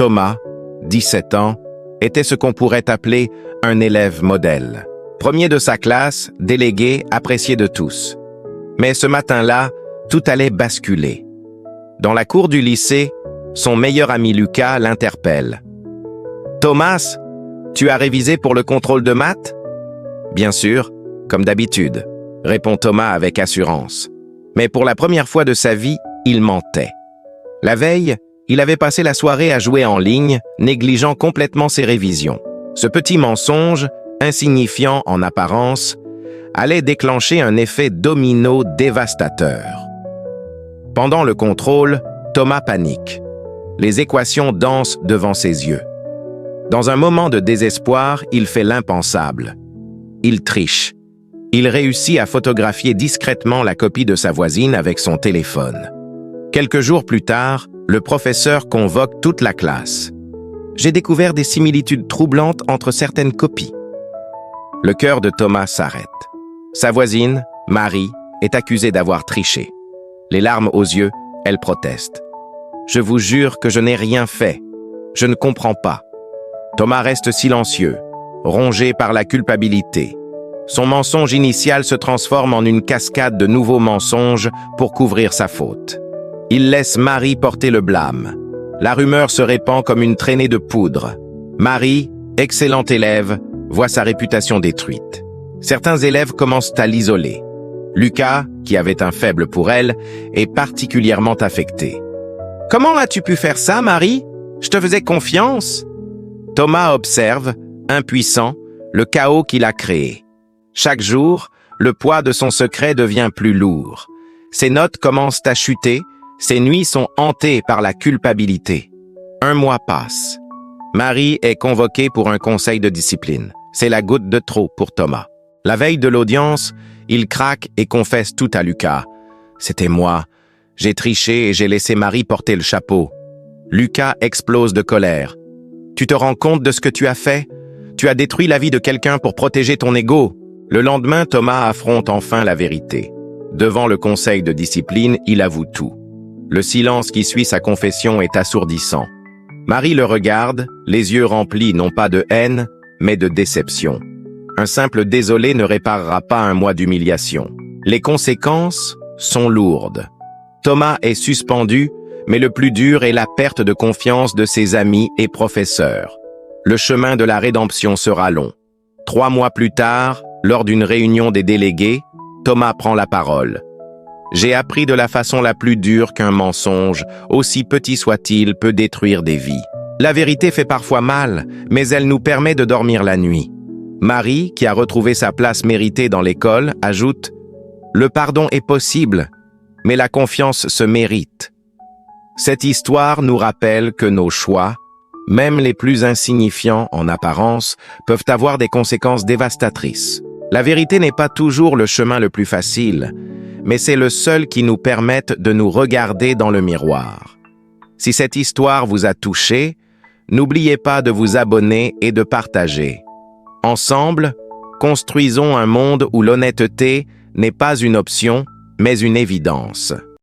Thomas, 17 ans, était ce qu'on pourrait appeler un élève modèle. Premier de sa classe, délégué, apprécié de tous. Mais ce matin-là, tout allait basculer. Dans la cour du lycée, son meilleur ami Lucas l'interpelle. « Thomas, tu as révisé pour le contrôle de maths ?»« Bien sûr, comme d'habitude », répond Thomas avec assurance. Mais pour la première fois de sa vie, il mentait. La veille, il avait passé la soirée à jouer en ligne, négligeant complètement ses révisions. Ce petit mensonge, insignifiant en apparence, allait déclencher un effet domino dévastateur. Pendant le contrôle, Thomas panique. Les équations dansent devant ses yeux. Dans un moment de désespoir, il fait l'impensable. Il triche. Il réussit à photographier discrètement la copie de sa voisine avec son téléphone. Quelques jours plus tard, le professeur convoque toute la classe. « J'ai découvert des similitudes troublantes entre certaines copies. » Le cœur de Thomas s'arrête. Sa voisine, Marie, est accusée d'avoir triché. Les larmes aux yeux, elle proteste. « Je vous jure que je n'ai rien fait. Je ne comprends pas. » Thomas reste silencieux, rongé par la culpabilité. Son mensonge initial se transforme en une cascade de nouveaux mensonges pour couvrir sa faute. Il laisse Marie porter le blâme. La rumeur se répand comme une traînée de poudre. Marie, excellente élève, voit sa réputation détruite. Certains élèves commencent à l'isoler. Lucas, qui avait un faible pour elle, est particulièrement affecté. « Comment as-tu pu faire ça, Marie? Je te faisais confiance. » Thomas observe, impuissant, le chaos qu'il a créé. Chaque jour, le poids de son secret devient plus lourd. Ses notes commencent à chuter, ses nuits sont hantées par la culpabilité. Un mois passe. Marie est convoquée pour un conseil de discipline. C'est la goutte de trop pour Thomas. La veille de l'audience, il craque et confesse tout à Lucas. « C'était moi. J'ai triché et j'ai laissé Marie porter le chapeau. » Lucas explose de colère. « Tu te rends compte de ce que tu as fait? Tu as détruit la vie de quelqu'un pour protéger ton ego. » Le lendemain, Thomas affronte enfin la vérité. Devant le conseil de discipline, il avoue tout. Le silence qui suit sa confession est assourdissant. Marie le regarde, les yeux remplis non pas de haine, mais de déception. Un simple désolé ne réparera pas un mois d'humiliation. Les conséquences sont lourdes. Thomas est suspendu, mais le plus dur est la perte de confiance de ses amis et professeurs. Le chemin de la rédemption sera long. 3 mois plus tard, lors d'une réunion des délégués, Thomas prend la parole. « J'ai appris de la façon la plus dure qu'un mensonge, aussi petit soit-il, peut détruire des vies. La vérité fait parfois mal, mais elle nous permet de dormir la nuit. » Marie, qui a retrouvé sa place méritée dans l'école, ajoute « Le pardon est possible, mais la confiance se mérite. » Cette histoire nous rappelle que nos choix, même les plus insignifiants en apparence, peuvent avoir des conséquences dévastatrices. La vérité n'est pas toujours le chemin le plus facile, mais c'est le seul qui nous permette de nous regarder dans le miroir. Si cette histoire vous a touché, n'oubliez pas de vous abonner et de partager. Ensemble, construisons un monde où l'honnêteté n'est pas une option, mais une évidence.